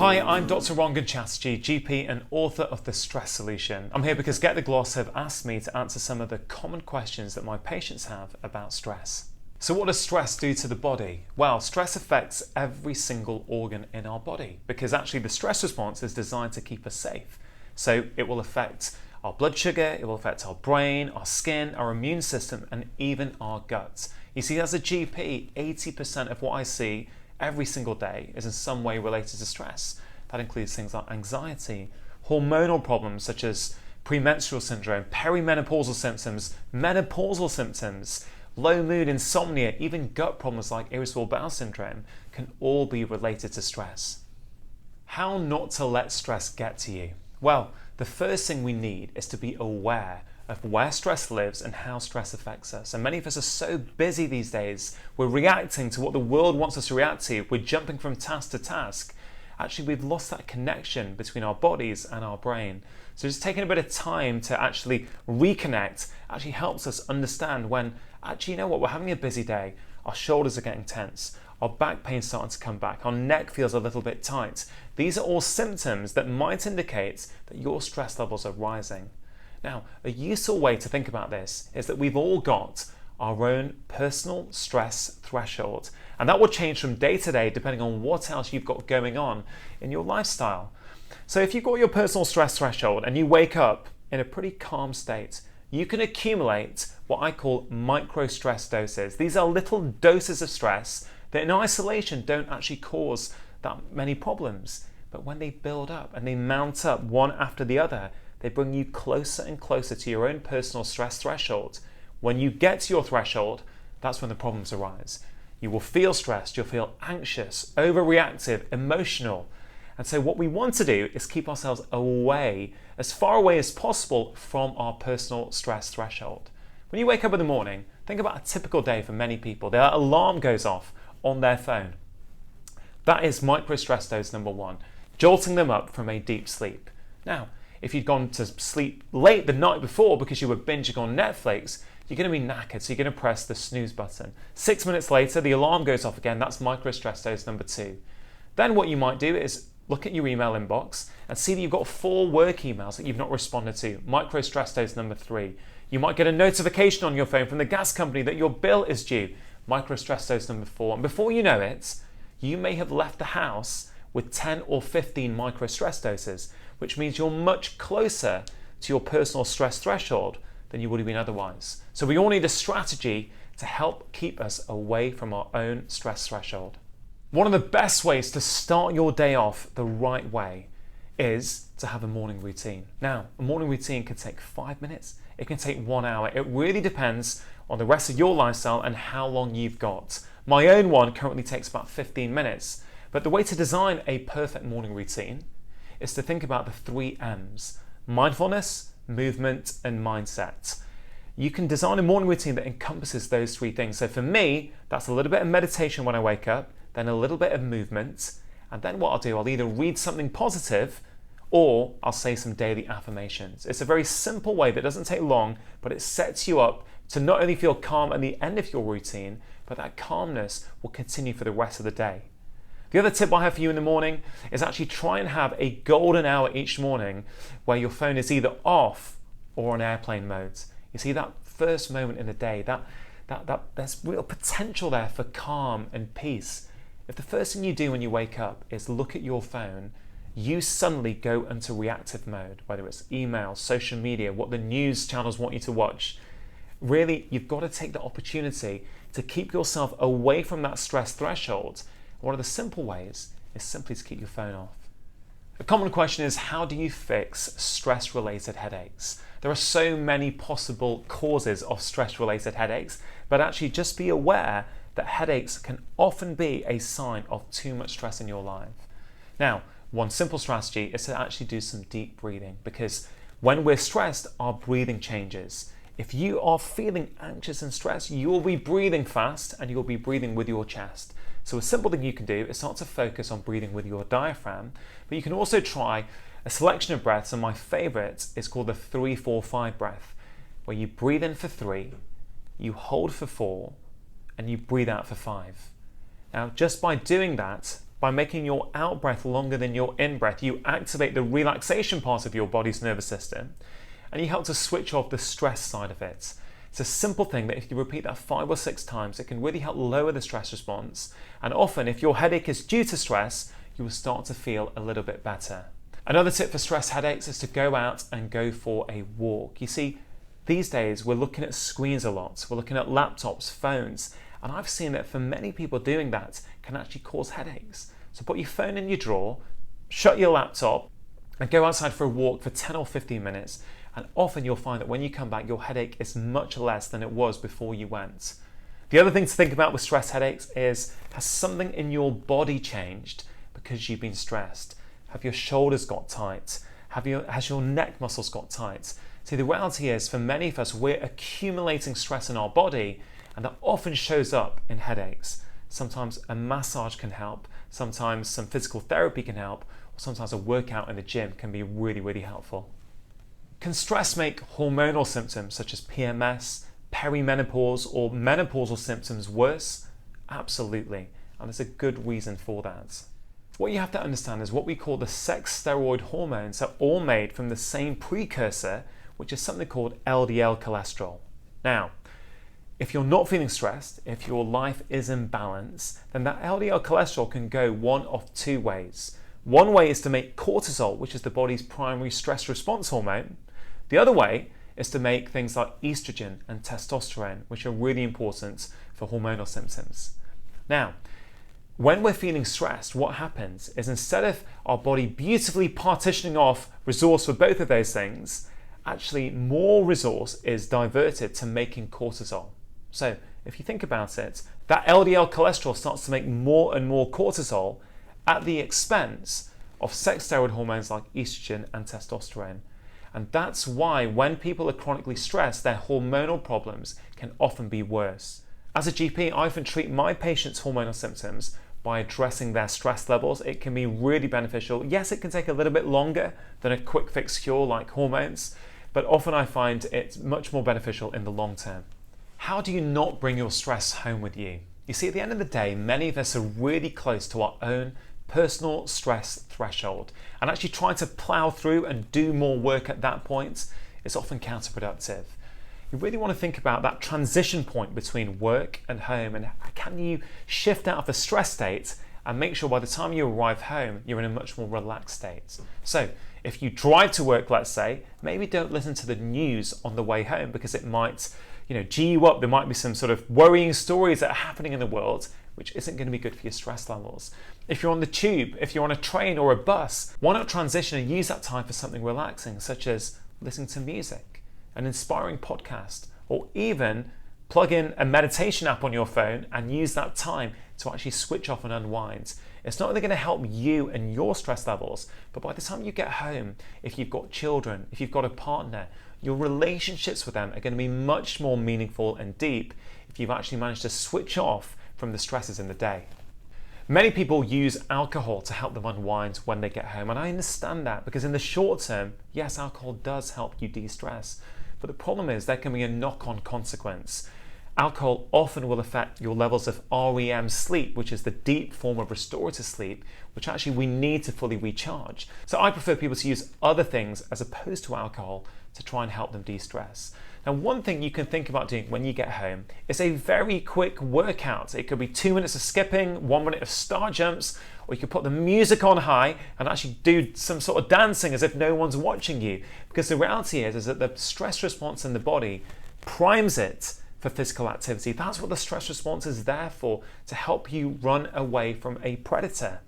Hi, I'm Dr Rangan Chatterjee, GP and author of The Stress Solution. I'm here because Get the Gloss have asked me to answer some of the common questions that my patients have about stress. So what does stress do to the body? Well, stress affects every single organ in our body because actually the stress response is designed to keep us safe. So it will affect our blood sugar, it will affect our brain, our skin, our immune system, and even our guts. You see, as a GP, 80% of what I see every single day is in some way related to stress. That includes things like anxiety, hormonal problems such as premenstrual syndrome, perimenopausal symptoms, menopausal symptoms, low mood, insomnia, even gut problems like irritable bowel syndrome can all be related to stress. How not to let stress get to you? Well, the first thing we need is to be aware of where stress lives and how stress affects us. And many of us are so busy these days, we're reacting to what the world wants us to react to, we're jumping from task to task. Actually, we've lost that connection between our bodies and our brain. So just taking a bit of time to actually reconnect actually helps us understand when, actually, you know what, we're having a busy day, our shoulders are getting tense, our back pain's starting to come back, our neck feels a little bit tight. These are all symptoms that might indicate that your stress levels are rising. Now, a useful way to think about this is that we've all got our own personal stress threshold, and that will change from day to day depending on what else you've got going on in your lifestyle. So if you've got your personal stress threshold and you wake up in a pretty calm state, you can accumulate what I call micro stress doses. These are little doses of stress that in isolation don't actually cause that many problems, but when they build up and they mount up one after the other, they bring you closer and closer to your own personal stress threshold. When you get to your threshold, that's when the problems arise. You will feel stressed, you'll feel anxious, overreactive, emotional. And so what we want to do is keep ourselves away, as far away as possible from our personal stress threshold. When you wake up in the morning, think about a typical day for many people. Their alarm goes off on their phone. That is micro stress dose number one, jolting them up from a deep sleep. Now, if you'd gone to sleep late the night before because you were binging on Netflix, you're going to be knackered, so you're going to press the snooze button. 6 minutes later, the alarm goes off again. That's micro stress dose number two. Then what you might do is look at your email inbox and see that you've got 4 work emails that you've not responded to. Micro stress dose number 3. You might get a notification on your phone from the gas company that your bill is due. Micro stress dose number 4. And before you know it, you may have left the house with 10 or 15 micro stress doses, which means you're much closer to your personal stress threshold than you would have been otherwise. So we all need a strategy to help keep us away from our own stress threshold. One of the best ways to start your day off the right way is to have a morning routine. Now, a morning routine can take 5 minutes, it can take 1 hour. It really depends on the rest of your lifestyle and how long you've got. My own one currently takes about 15 minutes. But the way to design a perfect morning routine is to think about the 3 M's: mindfulness, movement, and mindset. You can design a morning routine that encompasses those 3 things. So for me, that's a little bit of meditation when I wake up, then a little bit of movement, and then what I'll do, I'll either read something positive or I'll say some daily affirmations. It's a very simple way that doesn't take long, but it sets you up to not only feel calm at the end of your routine, but that calmness will continue for the rest of the day. The other tip I have for you in the morning is actually try and have a golden hour each morning where your phone is either off or on airplane mode. You see, that first moment in the day, there's real potential there for calm and peace. If the first thing you do when you wake up is look at your phone, you suddenly go into reactive mode, whether it's email, social media, what the news channels want you to watch. Really, you've got to take the opportunity to keep yourself away from that stress threshold. One of the simple ways is simply to keep your phone off. A common question is, how do you fix stress-related headaches? There are so many possible causes of stress-related headaches, but actually just be aware that headaches can often be a sign of too much stress in your life. Now, one simple strategy is to actually do some deep breathing, because when we're stressed, our breathing changes. If you are feeling anxious and stressed, you will be breathing fast and you'll be breathing with your chest. So a simple thing you can do is start to focus on breathing with your diaphragm, but you can also try a selection of breaths, and my favorite is called the 3-4-5 breath, where you breathe in for 3, you hold for 4, and you breathe out for 5. Now, just by doing that, By making your out breath longer than your in breath, you activate the relaxation part of your body's nervous system, and you help to switch off the stress side of it. It's a simple thing that if you repeat that 5 or 6 times, it can really help lower the stress response. And often, if your headache is due to stress, you will start to feel a little bit better. Another tip for stress headaches is to go out and go for a walk. You see, these days we're looking at screens a lot. We're looking at laptops, phones, and I've seen that for many people doing that can actually cause headaches. So put your phone in your drawer, shut your laptop, and go outside for a walk for 10 or 15 minutes. And often you'll find that when you come back, your headache is much less than it was before you went. The other thing to think about with stress headaches is, has something in your body changed because you've been stressed? Have your shoulders got tight? Has your neck muscles got tight? See, the reality is, for many of us, we're accumulating stress in our body, and that often shows up in headaches. Sometimes a massage can help, sometimes some physical therapy can help, or sometimes a workout in the gym can be really, really helpful. Can stress make hormonal symptoms such as PMS, perimenopause, or menopausal symptoms worse? Absolutely, and there's a good reason for that. What you have to understand is what we call the sex steroid hormones are all made from the same precursor, which is something called LDL cholesterol. Now, if you're not feeling stressed, if your life is in balance, then that LDL cholesterol can go one of 2 ways. One way is to make cortisol, which is the body's primary stress response hormone. The other way is to make things like estrogen and testosterone, which are really important for hormonal symptoms. Now, when we're feeling stressed, what happens is, instead of our body beautifully partitioning off resource for both of those things, actually more resource is diverted to making cortisol. So if you think about it, that LDL cholesterol starts to make more and more cortisol at the expense of sex steroid hormones like estrogen and testosterone. And that's why when people are chronically stressed, their hormonal problems can often be worse. As a GP, I often treat my patients' hormonal symptoms by addressing their stress levels. It can be really beneficial. Yes, it can take a little bit longer than a quick fix cure like hormones, but often I find it's much more beneficial in the long term. How do you not bring your stress home with you? You see, at the end of the day, many of us are really close to our own personal stress threshold, and actually trying to plow through and do more work at that point is often counterproductive. You really want to think about that transition point between work and home, and can you shift out of the stress state and make sure by the time you arrive home you're in a much more relaxed state. So if you drive to work, let's say, maybe don't listen to the news on the way home, because it might G you up. There might be some sort of worrying stories that are happening in the world which isn't going to be good for your stress levels. If you're on the tube, if you're on a train or a bus, why not transition and use that time for something relaxing, such as listening to music, an inspiring podcast, or even plug in a meditation app on your phone and use that time to actually switch off and unwind. It's not only going to help you and your stress levels, but by the time you get home, if you've got children, if you've got a partner, your relationships with them are going to be much more meaningful and deep if you've actually managed to switch off from the stresses in the day. Many people use alcohol to help them unwind when they get home, and I understand that, because in the short term, yes, alcohol does help you de-stress, but the problem is there can be a knock-on consequence. Alcohol often will affect your levels of REM sleep, which is the deep form of restorative sleep, which actually we need to fully recharge. So I prefer people to use other things as opposed to alcohol to try and help them de-stress. Now, one thing you can think about doing when you get home is a very quick workout. It could be 2 minutes of skipping, 1 minute of star jumps, or you could put the music on high and actually do some sort of dancing as if no one's watching you. Because the reality is that the stress response in the body primes it for physical activity. That's what the stress response is there for, to help you run away from a predator.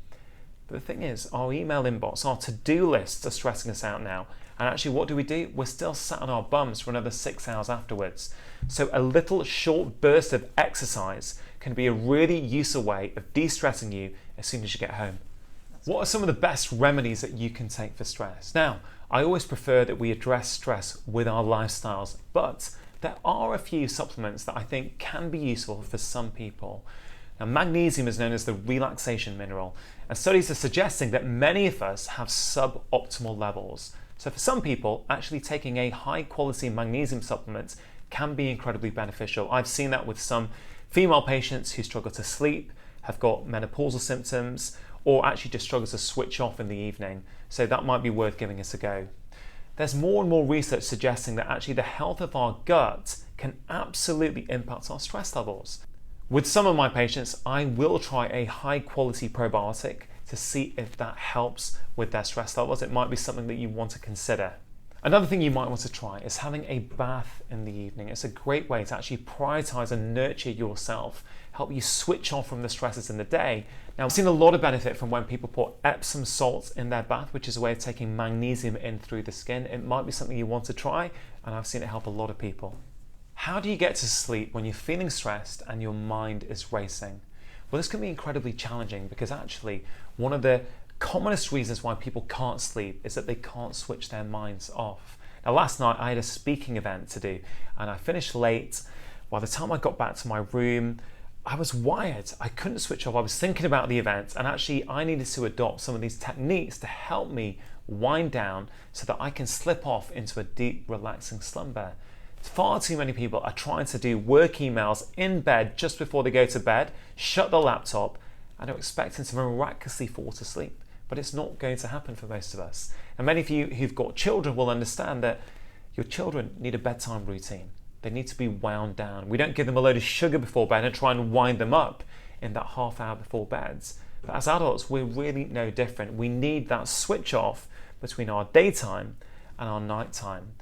But the thing is, our email inbox, our to-do lists are stressing us out now. And actually, what do? We're still sat on our bums for another 6 hours afterwards. So a little short burst of exercise can be a really useful way of de-stressing you as soon as you get home. What are some of the best remedies that you can take for stress? Now, I always prefer that we address stress with our lifestyles, but there are a few supplements that I think can be useful for some people. Now, magnesium is known as the relaxation mineral, and studies are suggesting that many of us have suboptimal levels. So for some people, actually taking a high quality magnesium supplement can be incredibly beneficial. I've seen that with some female patients who struggle to sleep, have got menopausal symptoms, or actually just struggles to switch off in the evening. So that might be worth giving us a go. There's more and more research suggesting that actually the health of our gut can absolutely impact our stress levels. With some of my patients, I will try a high quality probiotic to see if that helps with their stress levels. It might be something that you want to consider. Another thing you might want to try is having a bath in the evening. It's a great way to actually prioritize and nurture yourself, help you switch off from the stresses in the day. Now, I've seen a lot of benefit from when people put Epsom salts in their bath, which is a way of taking magnesium in through the skin. It might be something you want to try, and I've seen it help a lot of people. How do you get to sleep when you're feeling stressed and your mind is racing? Well, this can be incredibly challenging because actually one of the commonest reasons why people can't sleep is that they can't switch their minds off. Now, last night I had a speaking event to do and I finished late. By the time I got back to my room, I was wired. I couldn't switch off. I was thinking about the event, and actually I needed to adopt some of these techniques to help me wind down so that I can slip off into a deep, relaxing slumber. Far too many people are trying to do work emails in bed just before they go to bed, shut the laptop, and are expecting to miraculously fall to sleep. But it's not going to happen for most of us. And many of you who've got children will understand that your children need a bedtime routine. They need to be wound down. We don't give them a load of sugar before bed and try and wind them up in that half hour before beds. But as adults, we're really no different. We need that switch off between our daytime and our nighttime.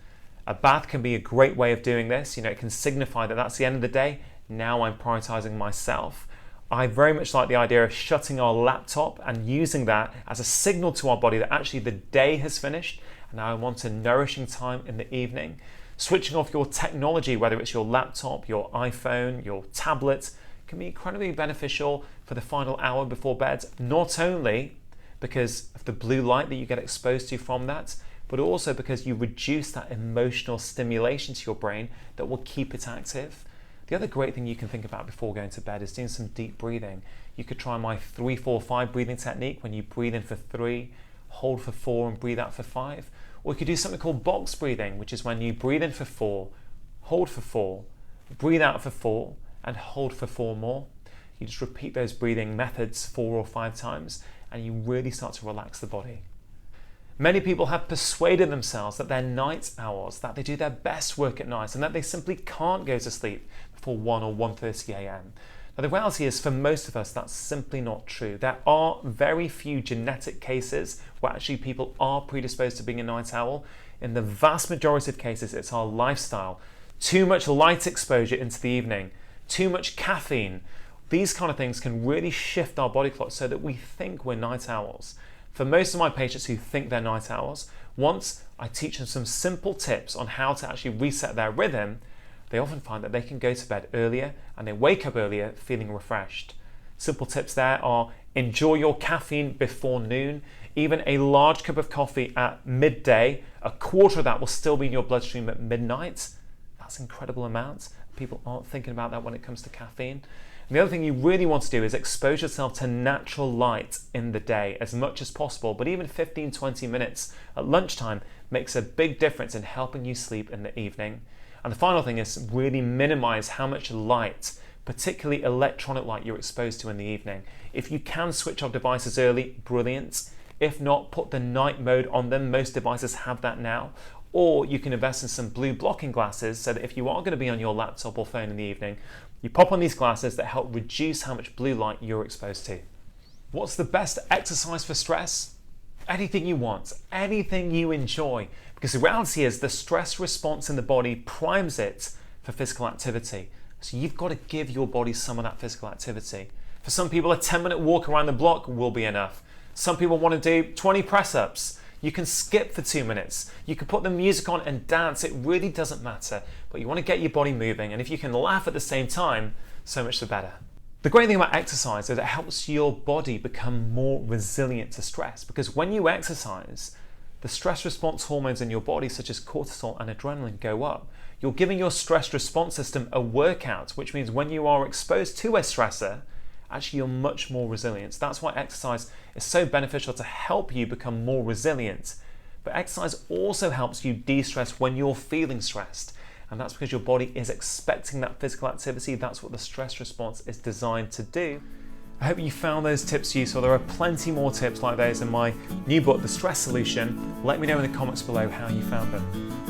A bath can be a great way of doing this. It can signify that that's the end of the day. Now I'm prioritizing myself. I very much like the idea of shutting our laptop and using that as a signal to our body that actually the day has finished and now I want a nourishing time in the evening. Switching off your technology, whether it's your laptop, your iPhone, your tablet, can be incredibly beneficial for the final hour before bed, not only because of the blue light that you get exposed to from that, but also because you reduce that emotional stimulation to your brain that will keep it active. The other great thing you can think about before going to bed is doing some deep breathing. You could try my 3-4-5 breathing technique when you breathe in for 3, hold for 4 and breathe out for 5. Or you could do something called box breathing, which is when you breathe in for 4, hold for 4, breathe out for 4 and hold for 4 more. You just repeat those breathing methods 4 or 5 times and you really start to relax the body. Many people have persuaded themselves that they're night owls, that they do their best work at night and that they simply can't go to sleep before 1 or 1:30 a.m. Now the reality is for most of us that's simply not true. There are very few genetic cases where actually people are predisposed to being a night owl. In the vast majority of cases it's our lifestyle. Too much light exposure into the evening, too much caffeine. These kind of things can really shift our body clock so that we think we're night owls. For most of my patients who think they're night owls, once I teach them some simple tips on how to actually reset their rhythm, they often find that they can go to bed earlier and they wake up earlier feeling refreshed. Simple tips there are enjoy your caffeine before noon. Even a large cup of coffee at midday, a quarter of that will still be in your bloodstream at midnight. That's an incredible amount. People aren't thinking about that when it comes to caffeine. And the other thing you really want to do is expose yourself to natural light in the day as much as possible, but even 15-20 minutes at lunchtime makes a big difference in helping you sleep in the evening. And the final thing is really minimize how much light, particularly electronic light, you're exposed to in the evening. If you can switch off devices early, brilliant. If not, put the night mode on them. Most devices have that now. Or you can invest in some blue blocking glasses so that if you are going to be on your laptop or phone in the evening, you pop on these glasses that help reduce how much blue light you're exposed to. What's the best exercise for stress? Anything you want, anything you enjoy, because the reality is the stress response in the body primes it for physical activity. So you've got to give your body some of that physical activity. For some people, a 10-minute walk around the block will be enough. Some people want to do 20 press-ups. You can skip for 2 minutes. You can put the music on and dance. It really doesn't matter. But you want to get your body moving. And if you can laugh at the same time, so much the better. The great thing about exercise is it helps your body become more resilient to stress. Because when you exercise, the stress response hormones in your body, such as cortisol and adrenaline, go up. You're giving your stress response system a workout, which means when you are exposed to a stressor, actually you're much more resilient. That's why exercise is so beneficial to help you become more resilient. But exercise also helps you de-stress when you're feeling stressed. And that's because your body is expecting that physical activity. That's what the stress response is designed to do. I hope you found those tips useful. There are plenty more tips like those in my new book, The Stress Solution. Let me know in the comments below how you found them.